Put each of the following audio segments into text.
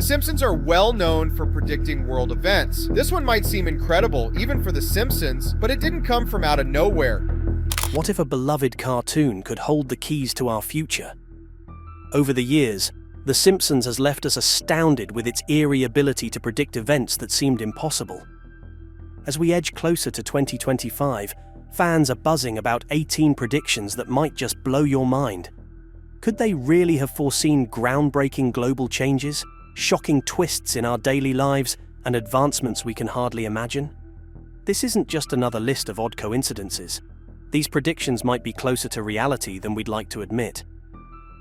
Simpsons are well known for predicting world events. This one might seem incredible, even for The Simpsons, but it didn't come from out of nowhere. What if a beloved cartoon could hold the keys to our future? Over the years, The Simpsons has left us astounded with its eerie ability to predict events that seemed impossible. As we edge closer to 2025, fans are buzzing about 18 predictions that might just blow your mind. Could they really have foreseen groundbreaking global changes, shocking twists in our daily lives, and advancements we can hardly imagine? This isn't just another list of odd coincidences. These predictions might be closer to reality than we'd like to admit.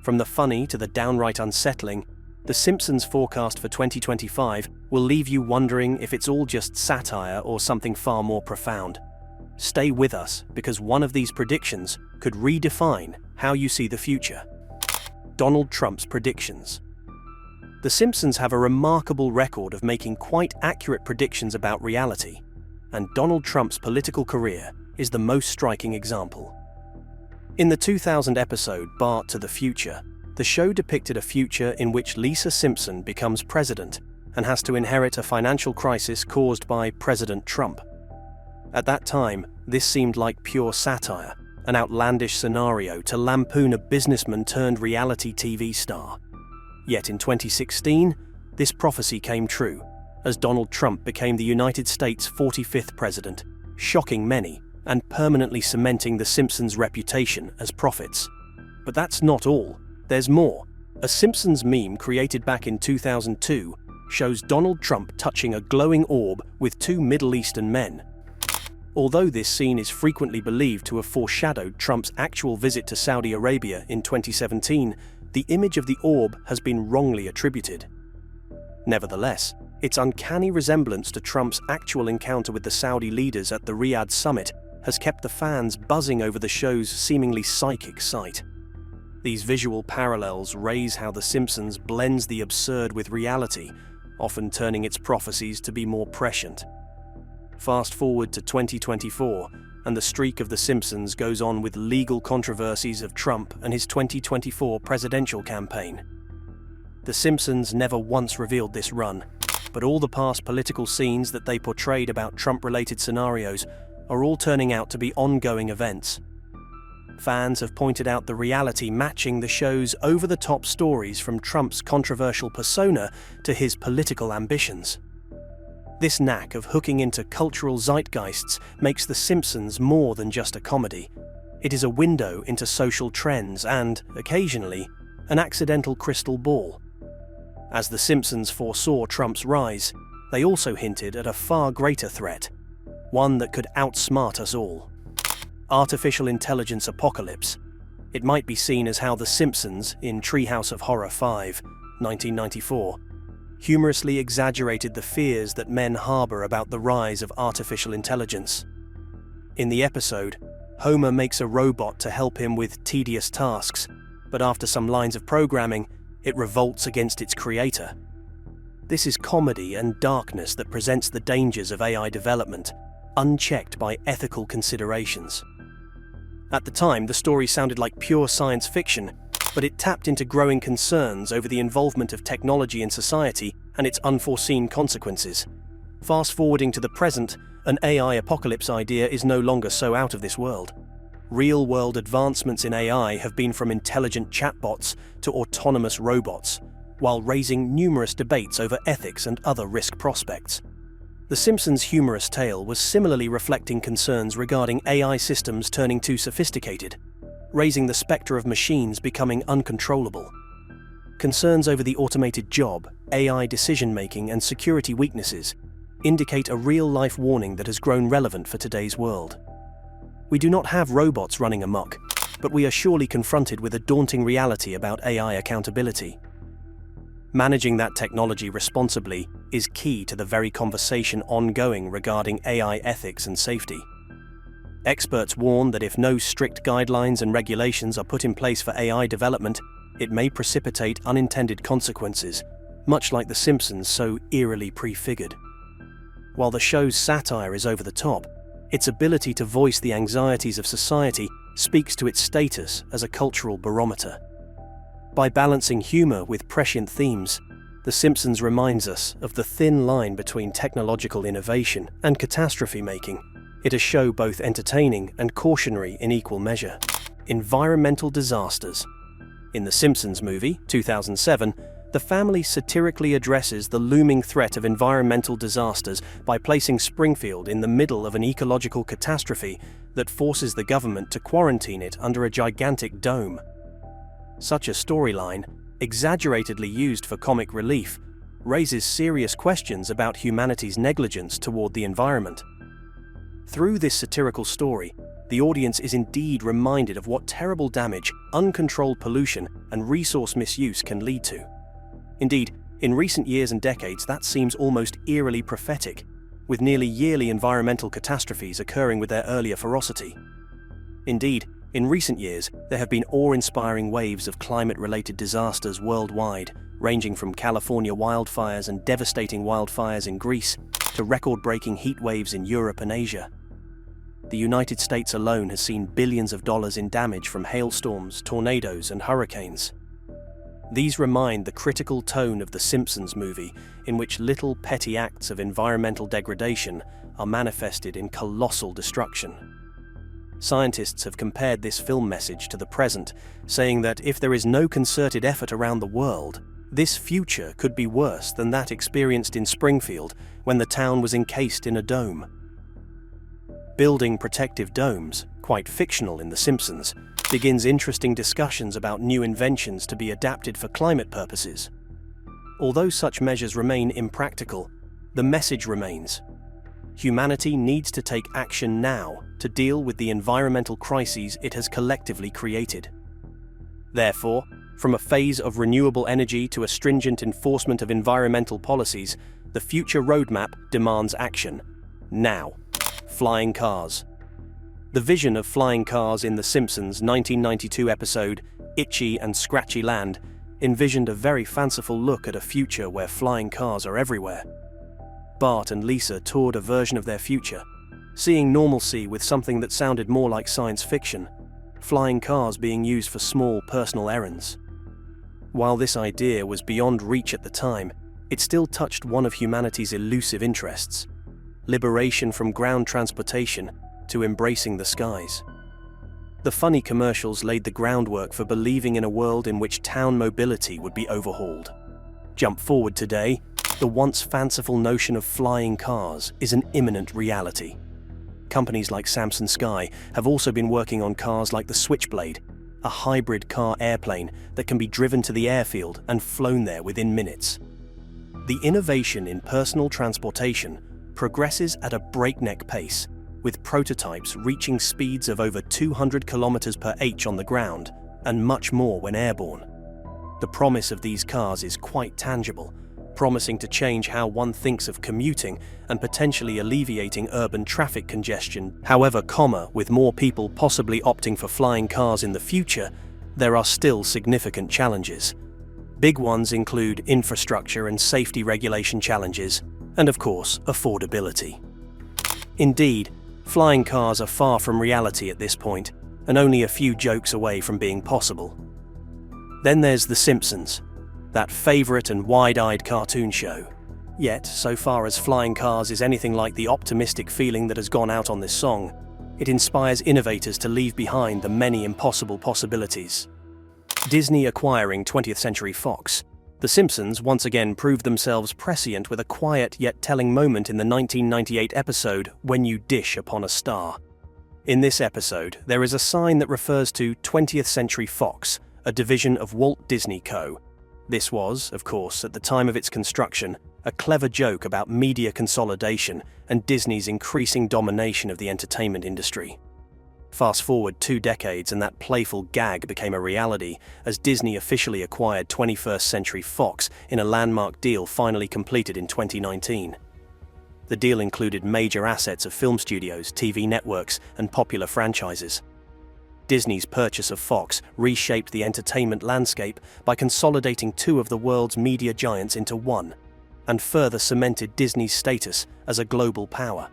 From the funny to the downright unsettling, The Simpsons forecast for 2025 will leave you wondering if it's all just satire or something far more profound. Stay with us, because one of these predictions could redefine how you see the future. Donald Trump's predictions. The Simpsons have a remarkable record of making quite accurate predictions about reality, and Donald Trump's political career is the most striking example. In the 2000 episode Bart to the Future, the show depicted a future in which Lisa Simpson becomes president and has to inherit a financial crisis caused by President Trump. At that time, this seemed like pure satire, an outlandish scenario to lampoon a businessman turned reality TV star. Yet in 2016, this prophecy came true, as Donald Trump became the United States' 45th president, shocking many and permanently cementing The Simpsons' reputation as prophets. But that's not all. There's more. A Simpsons meme created back in 2002 shows Donald Trump touching a glowing orb with two Middle Eastern men. Although this scene is frequently believed to have foreshadowed Trump's actual visit to Saudi Arabia in 2017, the image of the orb has been wrongly attributed. Nevertheless, its uncanny resemblance to Trump's actual encounter with the Saudi leaders at the Riyadh summit has kept the fans buzzing over the show's seemingly psychic sight. These visual parallels raise how The Simpsons blends the absurd with reality, often turning its prophecies to be more prescient. Fast forward to 2024, and the streak of The Simpsons goes on with legal controversies of Trump and his 2024 presidential campaign. The Simpsons never once revealed this run, but all the past political scenes that they portrayed about Trump-related scenarios are all turning out to be ongoing events. Fans have pointed out the reality matching the show's over-the-top stories, from Trump's controversial persona to his political ambitions. This knack of hooking into cultural zeitgeists makes The Simpsons more than just a comedy. It is a window into social trends and, occasionally, an accidental crystal ball. As The Simpsons foresaw Trump's rise, they also hinted at a far greater threat, one that could outsmart us all. Artificial intelligence apocalypse. It might be seen as how The Simpsons, in Treehouse of Horror 5, 1994, humorously exaggerated the fears that men harbor about the rise of artificial intelligence. In the episode, Homer makes a robot to help him with tedious tasks, but after some lines of programming, it revolts against its creator. This is comedy and darkness that presents the dangers of AI development, unchecked by ethical considerations. At the time, the story sounded like pure science fiction, but it tapped into growing concerns over the involvement of technology in society and its unforeseen consequences. Fast-forwarding to the present, an AI apocalypse idea is no longer so out of this world. Real-world advancements in AI have been from intelligent chatbots to autonomous robots, while raising numerous debates over ethics and other risk prospects. The Simpsons' humorous tale was similarly reflecting concerns regarding AI systems turning too sophisticated, raising the specter of machines becoming uncontrollable. Concerns over the automated job, AI decision-making, and security weaknesses indicate a real-life warning that has grown relevant for today's world. We do not have robots running amok, but we are surely confronted with a daunting reality about AI accountability. Managing that technology responsibly is key to the very conversation ongoing regarding AI ethics and safety. Experts warn that if no strict guidelines and regulations are put in place for AI development, it may precipitate unintended consequences, much like The Simpsons so eerily prefigured. While the show's satire is over the top, its ability to voice the anxieties of society speaks to its status as a cultural barometer. By balancing humor with prescient themes, The Simpsons reminds us of the thin line between technological innovation and catastrophe making. It is a show both entertaining and cautionary in equal measure. Environmental disasters. In The Simpsons movie, 2007, the family satirically addresses the looming threat of environmental disasters by placing Springfield in the middle of an ecological catastrophe that forces the government to quarantine it under a gigantic dome. Such a storyline, exaggeratedly used for comic relief, raises serious questions about humanity's negligence toward the environment. Through this satirical story, the audience is indeed reminded of what terrible damage, uncontrolled pollution, and resource misuse can lead to. Indeed, in recent years and decades, that seems almost eerily prophetic, with nearly yearly environmental catastrophes occurring with their earlier ferocity. Indeed, in recent years, there have been awe-inspiring waves of climate-related disasters worldwide, ranging from California wildfires and devastating wildfires in Greece to record-breaking heat waves in Europe and Asia. The United States alone has seen billions of dollars in damage from hailstorms, tornadoes, and hurricanes. These remind the critical tone of the Simpsons movie, in which little petty acts of environmental degradation are manifested in colossal destruction. Scientists have compared this film message to the present, saying that if there is no concerted effort around the world, this future could be worse than that experienced in Springfield when the town was encased in a dome. Building protective domes, quite fictional in The Simpsons, begins interesting discussions about new inventions to be adapted for climate purposes. Although such measures remain impractical, the message remains. Humanity needs to take action now to deal with the environmental crises it has collectively created. Therefore, from a phase of renewable energy to a stringent enforcement of environmental policies, the future roadmap demands action. Now. Flying cars. The vision of flying cars in The Simpsons' 1992 episode, Itchy and Scratchy Land, envisioned a very fanciful look at a future where flying cars are everywhere. Bart and Lisa toured a version of their future, seeing normalcy with something that sounded more like science fiction, flying cars being used for small personal errands. While this idea was beyond reach at the time, it still touched one of humanity's elusive interests: liberation from ground transportation to embracing the skies. The funny commercials laid the groundwork for believing in a world in which town mobility would be overhauled. Jump forward today, the once fanciful notion of flying cars is an imminent reality. Companies like Samsung Sky have also been working on cars like the Switchblade, a hybrid car airplane that can be driven to the airfield and flown there within minutes. The innovation in personal transportation progresses at a breakneck pace, with prototypes reaching speeds of over 200 kilometers per h on the ground and much more when airborne. The promise of these cars is quite tangible, promising to change how one thinks of commuting and potentially alleviating urban traffic congestion. However, with more people possibly opting for flying cars in the future, there are still significant challenges. Big ones include infrastructure and safety regulation challenges, and of course, affordability. Indeed, flying cars are far from reality at this point, and only a few jokes away from being possible. Then there's The Simpsons, that favorite and wide-eyed cartoon show. Yet, so far as flying cars is anything like the optimistic feeling that has gone out on this song, it inspires innovators to leave behind the many impossible possibilities. Disney acquiring 20th Century Fox, The Simpsons once again proved themselves prescient with a quiet yet telling moment in the 1998 episode When You Dish Upon a Star. In this episode, there is a sign that refers to 20th Century Fox, a division of Walt Disney Co. This was, of course, at the time of its construction, a clever joke about media consolidation and Disney's increasing domination of the entertainment industry. Fast forward 2 decades and that playful gag became a reality as Disney officially acquired 21st Century Fox in a landmark deal finally completed in 2019. The deal included major assets of film studios, TV networks, and popular franchises. Disney's purchase of Fox reshaped the entertainment landscape by consolidating 2 of the world's media giants into one, and further cemented Disney's status as a global power.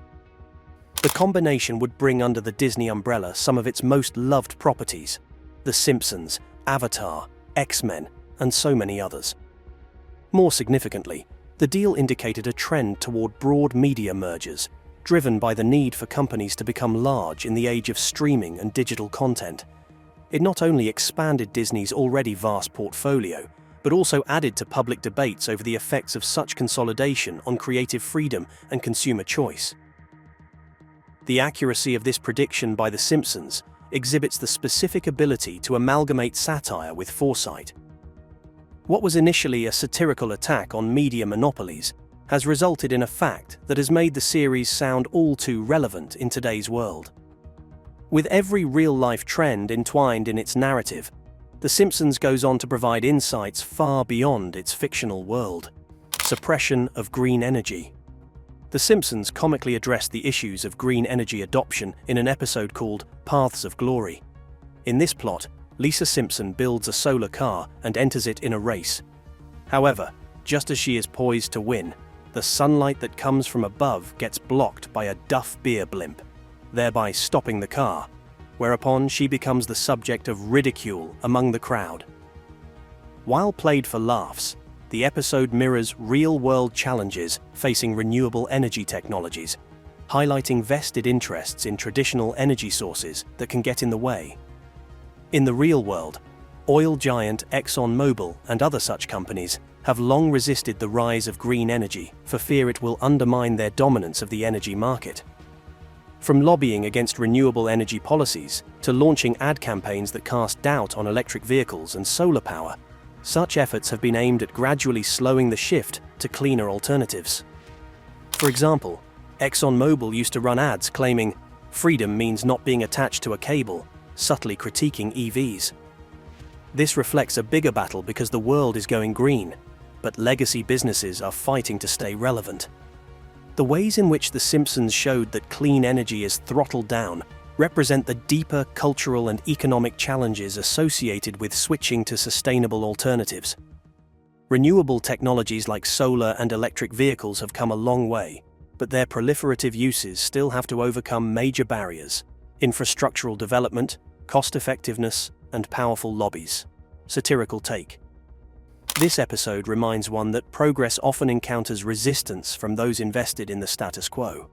The combination would bring under the Disney umbrella some of its most loved properties: The Simpsons, Avatar, X-Men, and so many others. More significantly, the deal indicated a trend toward broad media mergers, driven by the need for companies to become large in the age of streaming and digital content. It not only expanded Disney's already vast portfolio, but also added to public debates over the effects of such consolidation on creative freedom and consumer choice. The accuracy of this prediction by The Simpsons exhibits the specific ability to amalgamate satire with foresight. What was initially a satirical attack on media monopolies has resulted in a fact that has made the series sound all too relevant in today's world. With every real-life trend entwined in its narrative, The Simpsons goes on to provide insights far beyond its fictional world. Suppression of green energy. The Simpsons comically addressed the issues of green energy adoption in an episode called Paths of Glory. In this plot, Lisa Simpson builds a solar car and enters it in a race. However, just as she is poised to win, the sunlight that comes from above gets blocked by a Duff beer blimp, thereby stopping the car, whereupon she becomes the subject of ridicule among the crowd. While played for laughs, the episode mirrors real-world challenges facing renewable energy technologies, highlighting vested interests in traditional energy sources that can get in the way. In the real world, oil giant ExxonMobil and other such companies have long resisted the rise of green energy for fear it will undermine their dominance of the energy market. From lobbying against renewable energy policies to launching ad campaigns that cast doubt on electric vehicles and solar power, such efforts have been aimed at gradually slowing the shift to cleaner alternatives. For example, ExxonMobil used to run ads claiming freedom means not being attached to a cable, subtly critiquing EVs. This reflects a bigger battle because the world is going green, but legacy businesses are fighting to stay relevant. The ways in which The Simpsons showed that clean energy is throttled down represent the deeper cultural and economic challenges associated with switching to sustainable alternatives. Renewable technologies like solar and electric vehicles have come a long way, but their proliferative uses still have to overcome major barriers: infrastructural development, cost-effectiveness, and powerful lobbies. Satirical take. This episode reminds one that progress often encounters resistance from those invested in the status quo.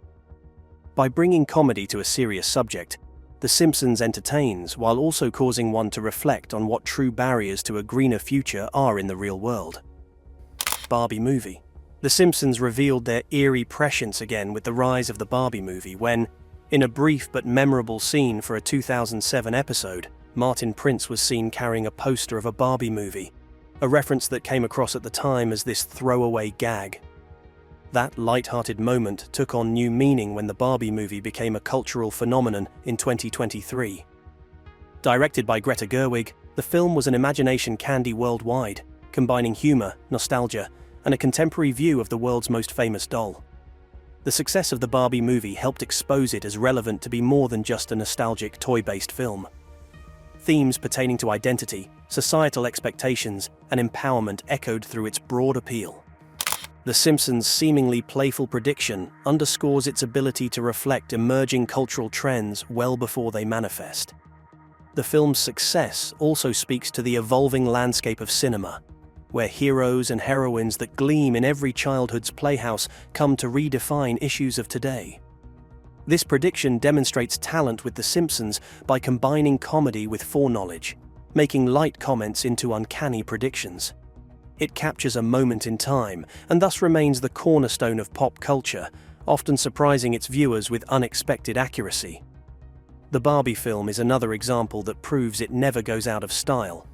By bringing comedy to a serious subject, The Simpsons entertains while also causing one to reflect on what true barriers to a greener future are in the real world. Barbie movie. The Simpsons revealed their eerie prescience again with the rise of the Barbie movie when, in a brief but memorable scene for a 2007 episode, Martin Prince was seen carrying a poster of a Barbie movie, a reference that came across at the time as this throwaway gag. That light-hearted moment took on new meaning when the Barbie movie became a cultural phenomenon in 2023. Directed by Greta Gerwig, the film was an imagination candy worldwide, combining humor, nostalgia, and a contemporary view of the world's most famous doll. The success of the Barbie movie helped expose it as relevant to be more than just a nostalgic toy-based film. Themes pertaining to identity, societal expectations, and empowerment echoed through its broad appeal. The Simpsons' seemingly playful prediction underscores its ability to reflect emerging cultural trends well before they manifest. The film's success also speaks to the evolving landscape of cinema, where heroes and heroines that gleam in every childhood's playhouse come to redefine issues of today. This prediction demonstrates talent with The Simpsons by combining comedy with foreknowledge, making light comments into uncanny predictions. It captures a moment in time and thus remains the cornerstone of pop culture, often surprising its viewers with unexpected accuracy. The Barbie film is another example that proves it never goes out of style.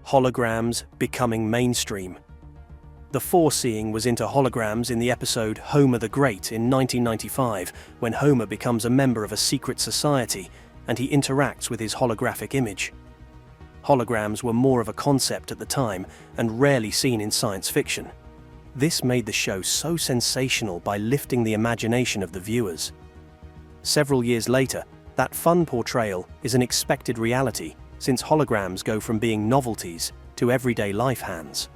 Holograms becoming mainstream. The foreseeing was into holograms in the episode Homer the Great in 1995, when Homer becomes a member of a secret society and he interacts with his holographic image. Holograms were more of a concept at the time and rarely seen in science fiction. This made the show so sensational by lifting the imagination of the viewers. Several years later, that fun portrayal is an expected reality, since holograms go from being novelties to everyday life hands.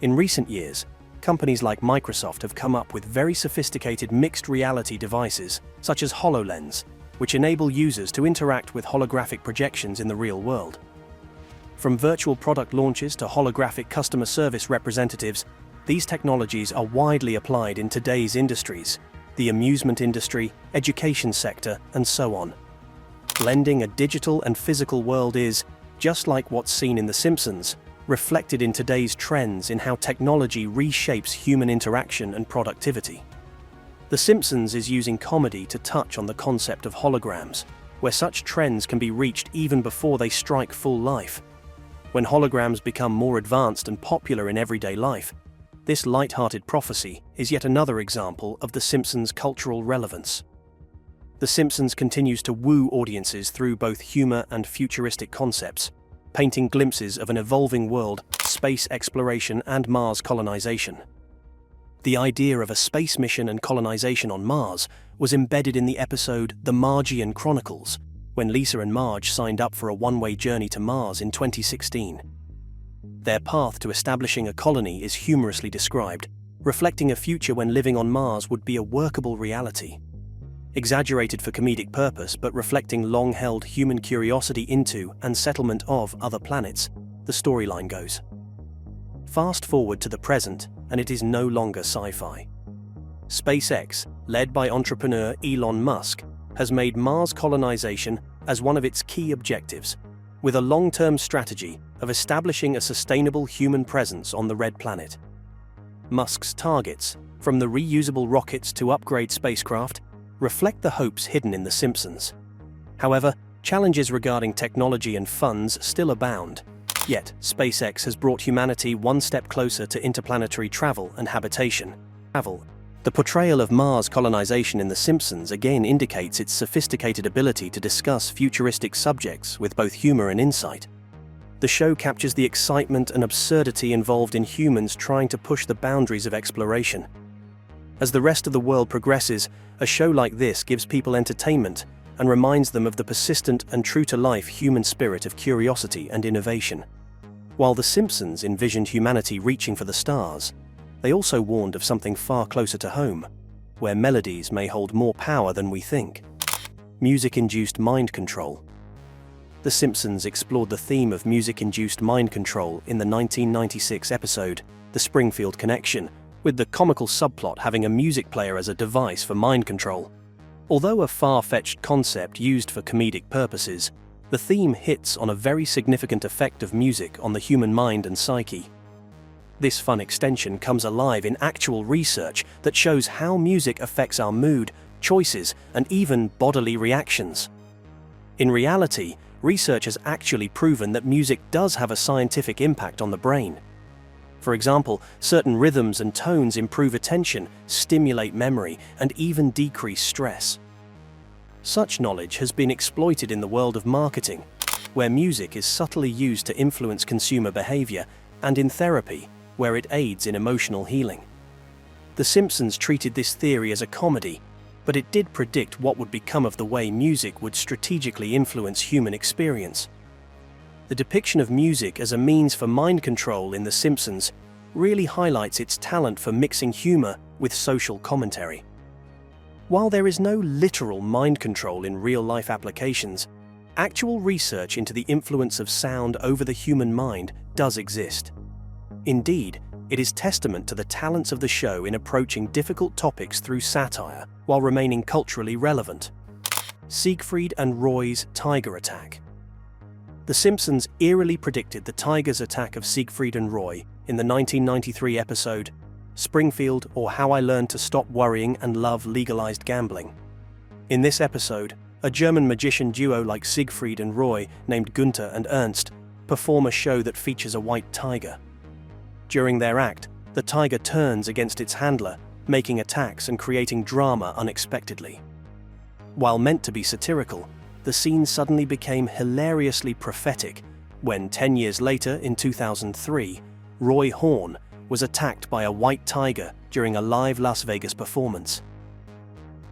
In recent years, companies like Microsoft have come up with very sophisticated mixed reality devices, such as HoloLens, which enable users to interact with holographic projections in the real world. From virtual product launches to holographic customer service representatives, these technologies are widely applied in today's industries, the amusement industry, education sector, and so on. Blending a digital and physical world is, just like what's seen in The Simpsons, reflected in today's trends in how technology reshapes human interaction and productivity. The Simpsons is using comedy to touch on the concept of holograms, where such trends can be reached even before they strike full life. When holograms become more advanced and popular in everyday life, this light-hearted prophecy is yet another example of The Simpsons' cultural relevance. The Simpsons continues to woo audiences through both humor and futuristic concepts, painting glimpses of an evolving world, space exploration, and Mars colonization. The idea of a space mission and colonization on Mars was embedded in the episode The Margian Chronicles, when Lisa and Marge signed up for a one-way journey to Mars in 2016. Their path to establishing a colony is humorously described, reflecting a future when living on Mars would be a workable reality. Exaggerated for comedic purpose but reflecting long-held human curiosity into and settlement of other planets, the storyline goes. Fast forward to the present, and it is no longer sci-fi. SpaceX, led by entrepreneur Elon Musk, has made Mars colonization as one of its key objectives, with a long-term strategy of establishing a sustainable human presence on the red planet. Musk's targets, from the reusable rockets to upgrade spacecraft, reflect the hopes hidden in The Simpsons. However, challenges regarding technology and funds still abound. Yet, SpaceX has brought humanity one step closer to interplanetary travel and habitation. The portrayal of Mars colonization in The Simpsons again indicates its sophisticated ability to discuss futuristic subjects with both humor and insight. The show captures the excitement and absurdity involved in humans trying to push the boundaries of exploration. As the rest of the world progresses, a show like this gives people entertainment and reminds them of the persistent and true-to-life human spirit of curiosity and innovation. While The Simpsons envisioned humanity reaching for the stars, they also warned of something far closer to home, where melodies may hold more power than we think. Music-induced mind control. The Simpsons explored the theme of music-induced mind control in the 1996 episode, The Springfield Connection, with the comical subplot having a music player as a device for mind control. Although a far-fetched concept used for comedic purposes, the theme hits on a very significant effect of music on the human mind and psyche. This fun extension comes alive in actual research that shows how music affects our mood, choices, and even bodily reactions. In reality, research has actually proven that music does have a scientific impact on the brain. For example, certain rhythms and tones improve attention, stimulate memory, and even decrease stress. Such knowledge has been exploited in the world of marketing, where music is subtly used to influence consumer behavior, and in therapy, where it aids in emotional healing. The Simpsons treated this theory as a comedy, but it did predict what would become of the way music would strategically influence human experience. The depiction of music as a means for mind control in The Simpsons really highlights its talent for mixing humor with social commentary. While there is no literal mind control in real-life applications, actual research into the influence of sound over the human mind does exist. Indeed, it is testament to the talents of the show in approaching difficult topics through satire while remaining culturally relevant. Siegfried and Roy's tiger attack. The Simpsons eerily predicted the tiger's attack of Siegfried and Roy in the 1993 episode Springfield, or How I Learned to Stop Worrying and Love Legalized Gambling. In this episode, a German magician duo like Siegfried and Roy, named Gunther and Ernst, perform a show that features a white tiger. During their act, the tiger turns against its handler, making attacks and creating drama unexpectedly. While meant to be satirical, the scene suddenly became hilariously prophetic when, 10 years later in 2003, Roy Horn was attacked by a white tiger during a live Las Vegas performance.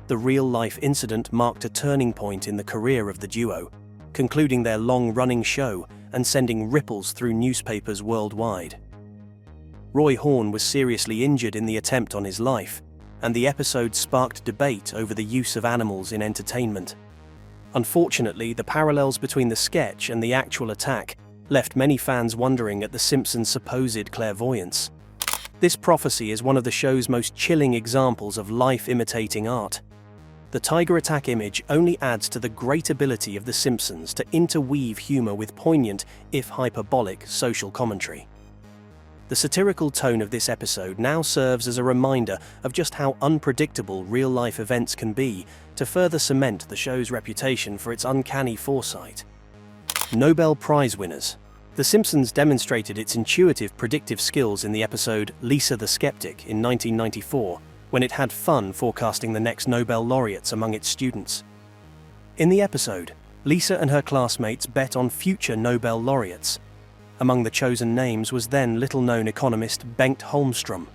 The real-life incident marked a turning point in the career of the duo, concluding their long-running show and sending ripples through newspapers worldwide. Roy Horn was seriously injured in the attempt on his life, and the episode sparked debate over the use of animals in entertainment. Unfortunately, the parallels between the sketch and the actual attack left many fans wondering at the Simpsons' supposed clairvoyance. This prophecy is one of the show's most chilling examples of life imitating art. The tiger attack image only adds to the great ability of The Simpsons to interweave humor with poignant, if hyperbolic, social commentary. The satirical tone of this episode now serves as a reminder of just how unpredictable real-life events can be, to further cement the show's reputation for its uncanny foresight. Nobel Prize winners. The Simpsons demonstrated its intuitive predictive skills in the episode Lisa the Skeptic in 1994, when it had fun forecasting the next Nobel laureates among its students. In the episode, Lisa and her classmates bet on future Nobel laureates. Among the chosen names was then little-known economist Bengt Holmström.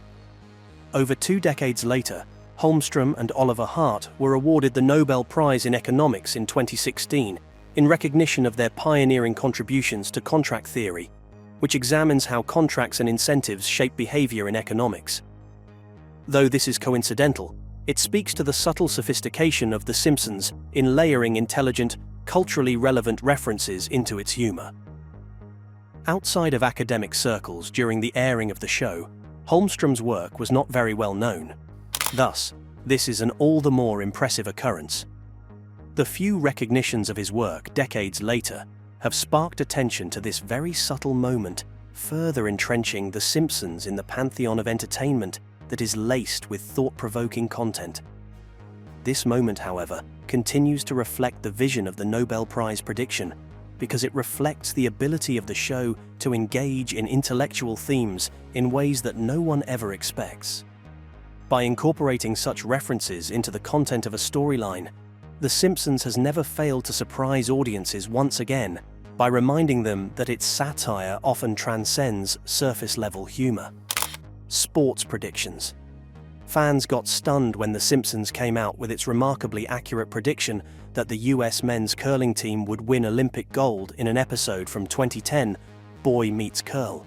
Over 2 decades later, Holmström and Oliver Hart were awarded the Nobel Prize in Economics in 2016 in recognition of their pioneering contributions to contract theory, which examines how contracts and incentives shape behavior in economics. Though this is coincidental, it speaks to the subtle sophistication of The Simpsons in layering intelligent, culturally relevant references into its humor. Outside of academic circles during the airing of the show, Holmström's work was not very well known. Thus, this is an all the more impressive occurrence. The few recognitions of his work decades later have sparked attention to this very subtle moment, further entrenching The Simpsons in the pantheon of entertainment that is laced with thought-provoking content. This moment, however, continues to reflect the vision of the Nobel Prize prediction, because it reflects the ability of the show to engage in intellectual themes in ways that no one ever expects. By incorporating such references into the content of a storyline, The Simpsons has never failed to surprise audiences once again by reminding them that its satire often transcends surface-level humor. Sports predictions. Fans got stunned when The Simpsons came out with its remarkably accurate prediction that the US men's curling team would win Olympic gold in an episode from 2010, Boy Meets Curl.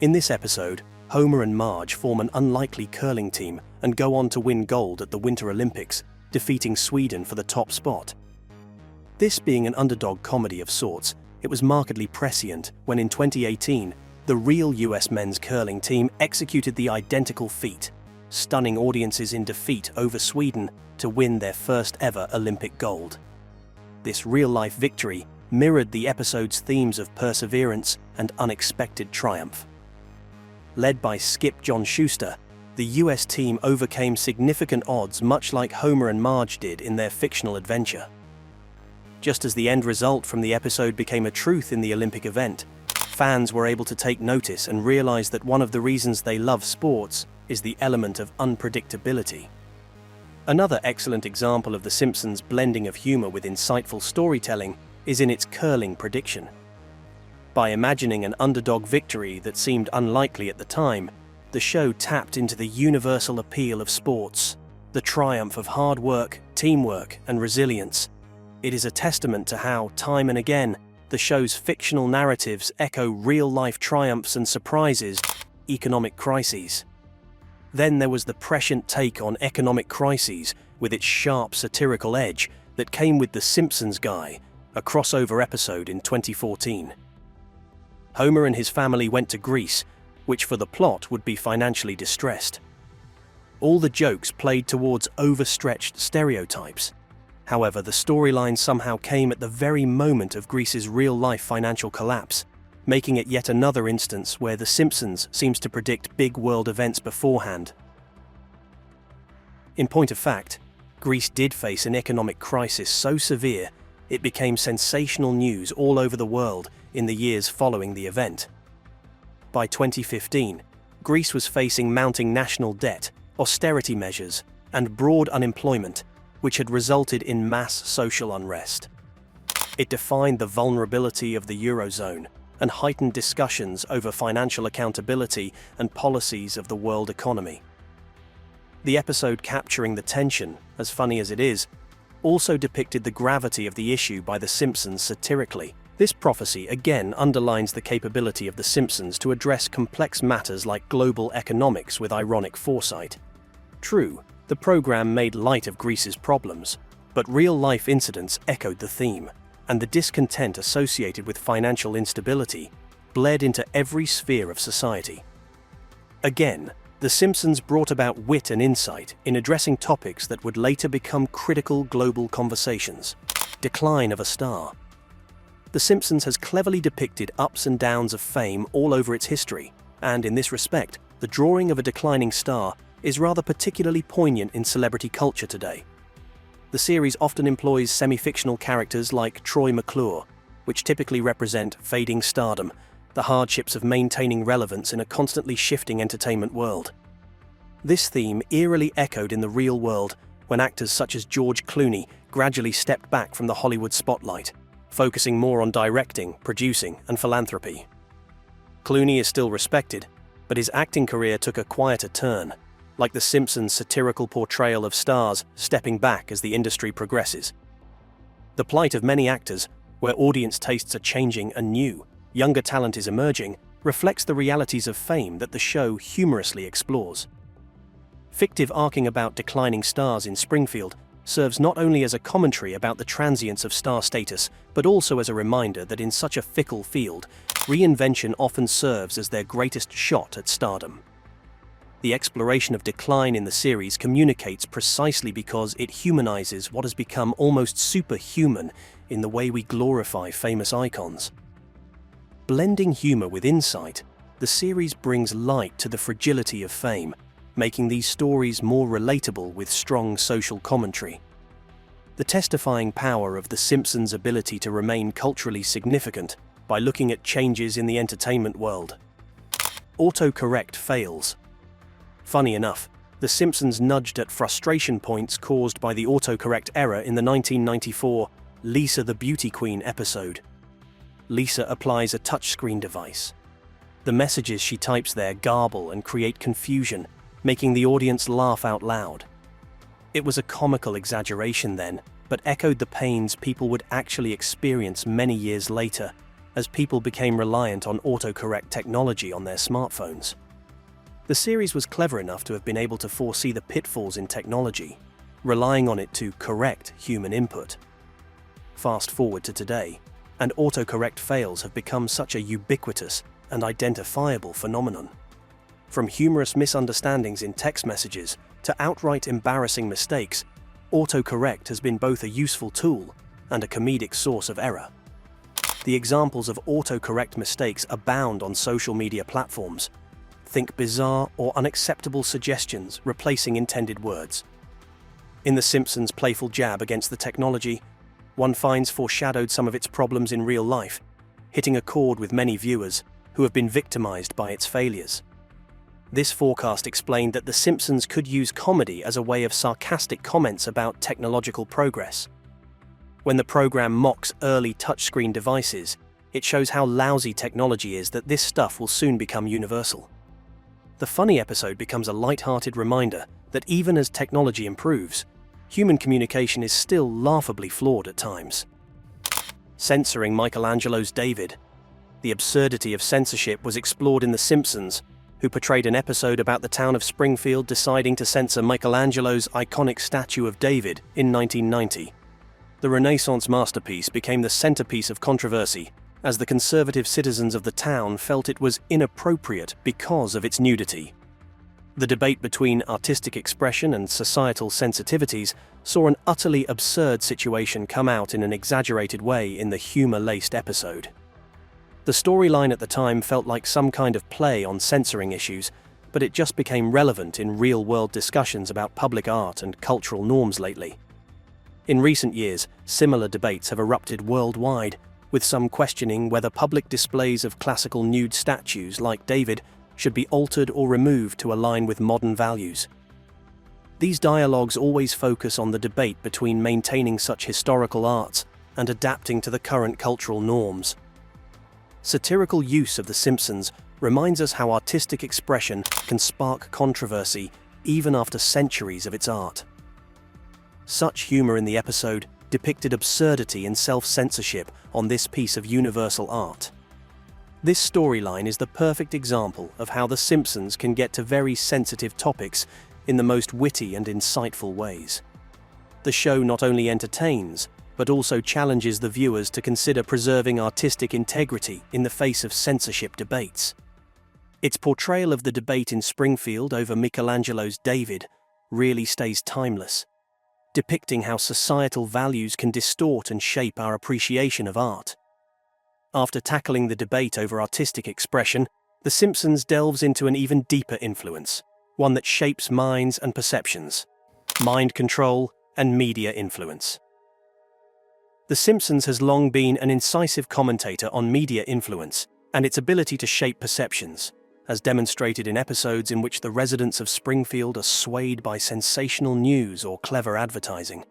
In this episode, Homer and Marge form an unlikely curling team and go on to win gold at the Winter Olympics, defeating Sweden for the top spot. This being an underdog comedy of sorts, it was markedly prescient when in 2018, the real US men's curling team executed the identical feat, stunning audiences in defeat over Sweden to win their first ever Olympic gold. This real-life victory mirrored the episode's themes of perseverance and unexpected triumph. Led by skip John Schuster, the US team overcame significant odds much like Homer and Marge did in their fictional adventure. Just as the end result from the episode became a truth in the Olympic event, fans were able to take notice and realize that one of the reasons they love sports is the element of unpredictability. Another excellent example of The Simpsons' blending of humor with insightful storytelling is in its curling prediction. By imagining an underdog victory that seemed unlikely at the time, the show tapped into the universal appeal of sports, the triumph of hard work, teamwork, and resilience. It is a testament to how, time and again, the show's fictional narratives echo real-life triumphs and surprises, economic crises. Then there was the prescient take on economic crises with its sharp satirical edge that came with The Simpsons Guy, a crossover episode in 2014. Homer and his family went to Greece, which for the plot would be financially distressed. All the jokes played towards overstretched stereotypes. However, the storyline somehow came at the very moment of Greece's real-life financial collapse, making it yet another instance where The Simpsons seems to predict big world events beforehand. In point of fact, Greece did face an economic crisis so severe it became sensational news all over the world in the years following the event. By 2015, Greece was facing mounting national debt, austerity measures, and broad unemployment, which had resulted in mass social unrest. It defined the vulnerability of the Eurozone and heightened discussions over financial accountability and policies of the world economy. The episode capturing the tension, as funny as it is, also depicted the gravity of the issue by The Simpsons satirically. This prophecy again underlines the capability of The Simpsons to address complex matters like global economics with ironic foresight. True, the program made light of Greece's problems, but real-life incidents echoed the theme. and the discontent associated with financial instability bled into every sphere of society. Again, The Simpsons brought about wit and insight in addressing topics that would later become critical global conversations. Decline of a star. The Simpsons has cleverly depicted ups and downs of fame all over its history, and in this respect, the drawing of a declining star is rather particularly poignant in celebrity culture today. The series often employs semi-fictional characters like Troy McClure, which typically represent fading stardom, the hardships of maintaining relevance in a constantly shifting entertainment world. This theme eerily echoed in the real world when actors such as George Clooney gradually stepped back from the Hollywood spotlight, focusing more on directing, producing, and philanthropy. Clooney is still respected, but his acting career took a quieter turn, like The Simpsons' satirical portrayal of stars stepping back as the industry progresses. The plight of many actors, where audience tastes are changing and new, younger talent is emerging, reflects the realities of fame that the show humorously explores. Fictive arcing about declining stars in Springfield serves not only as a commentary about the transience of star status, but also as a reminder that in such a fickle field, reinvention often serves as their greatest shot at stardom. The exploration of decline in the series communicates precisely because it humanizes what has become almost superhuman in the way we glorify famous icons. Blending humor with insight, the series brings light to the fragility of fame, making these stories more relatable with strong social commentary. The testifying power of The Simpsons' ability to remain culturally significant by looking at changes in the entertainment world. Autocorrect fails. Funny enough, The Simpsons nudged at frustration points caused by the autocorrect error in the 1994 Lisa the Beauty Queen episode. Lisa applies a touchscreen device. The messages she types there garble and create confusion, making the audience laugh out loud. It was a comical exaggeration then, but echoed the pains people would actually experience many years later, as people became reliant on autocorrect technology on their smartphones. The series was clever enough to have been able to foresee the pitfalls in technology, relying on it to correct human input. Fast forward to today, and autocorrect fails have become such a ubiquitous and identifiable phenomenon. From humorous misunderstandings in text messages to outright embarrassing mistakes, autocorrect has been both a useful tool and a comedic source of error. The examples of autocorrect mistakes abound on social media platforms. Think bizarre or unacceptable suggestions replacing intended words. In The Simpsons' playful jab against the technology, one finds foreshadowed some of its problems in real life, hitting a chord with many viewers who have been victimized by its failures. This forecast explained that The Simpsons could use comedy as a way of sarcastic comments about technological progress. When the program mocks early touchscreen devices, it shows how lousy technology is that this stuff will soon become universal. The funny episode becomes a light-hearted reminder that even as technology improves, human communication is still laughably flawed at times. Censoring Michelangelo's David. The absurdity of censorship was explored in The Simpsons, who portrayed an episode about the town of Springfield deciding to censor Michelangelo's iconic statue of David in 1990. The Renaissance masterpiece became the centerpiece of controversy, as the conservative citizens of the town felt it was inappropriate because of its nudity. The debate between artistic expression and societal sensitivities saw an utterly absurd situation come out in an exaggerated way in the humor-laced episode. The storyline at the time felt like some kind of play on censoring issues, but it just became relevant in real-world discussions about public art and cultural norms lately. In recent years, similar debates have erupted worldwide, with some questioning whether public displays of classical nude statues like David should be altered or removed to align with modern values. These dialogues always focus on the debate between maintaining such historical arts and adapting to the current cultural norms. Satirical use of The Simpsons reminds us how artistic expression can spark controversy even after centuries of its art. Such humor in the episode depicted absurdity and self-censorship on this piece of universal art. This storyline is the perfect example of how The Simpsons can get to very sensitive topics in the most witty and insightful ways. The show not only entertains, but also challenges the viewers to consider preserving artistic integrity in the face of censorship debates. Its portrayal of the debate in Springfield over Michelangelo's David really stays timeless, depicting how societal values can distort and shape our appreciation of art. After tackling the debate over artistic expression, The Simpsons delves into an even deeper influence, one that shapes minds and perceptions: mind control and media influence. The Simpsons has long been an incisive commentator on media influence and its ability to shape perceptions, as demonstrated in episodes in which the residents of Springfield are swayed by sensational news or clever advertising.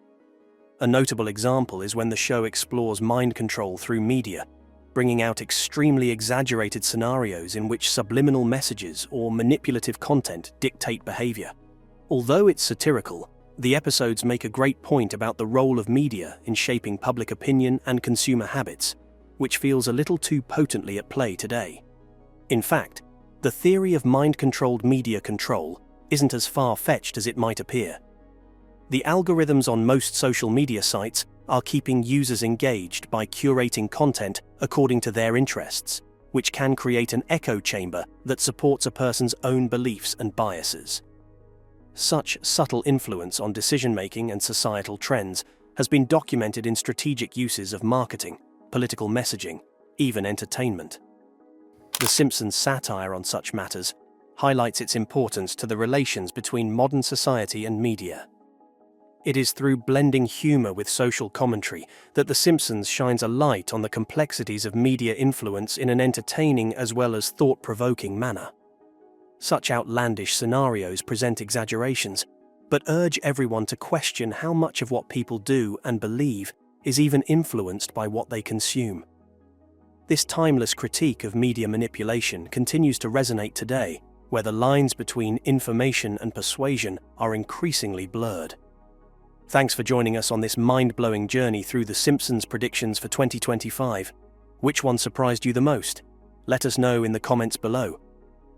A notable example is when the show explores mind control through media, bringing out extremely exaggerated scenarios in which subliminal messages or manipulative content dictate behavior. Although it's satirical, the episodes make a great point about the role of media in shaping public opinion and consumer habits, which feels a little too potently at play today. In fact, the theory of mind-controlled media control isn't as far-fetched as it might appear. The algorithms on most social media sites are keeping users engaged by curating content according to their interests, which can create an echo chamber that supports a person's own beliefs and biases. Such subtle influence on decision-making and societal trends has been documented in strategic uses of marketing, political messaging, even entertainment. The Simpsons' satire on such matters highlights its importance to the relations between modern society and media. It is through blending humor with social commentary that The Simpsons shines a light on the complexities of media influence in an entertaining as well as thought-provoking manner. Such outlandish scenarios present exaggerations, but urge everyone to question how much of what people do and believe is even influenced by what they consume. This timeless critique of media manipulation continues to resonate today, where the lines between information and persuasion are increasingly blurred. Thanks for joining us on this mind-blowing journey through The Simpsons predictions for 2025. Which one surprised you the most? Let us know in the comments below.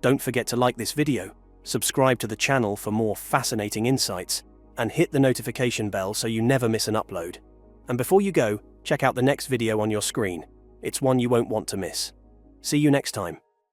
Don't forget to like this video, subscribe to the channel for more fascinating insights, and hit the notification bell so you never miss an upload. And before you go, check out the next video on your screen. It's one you won't want to miss. See you next time.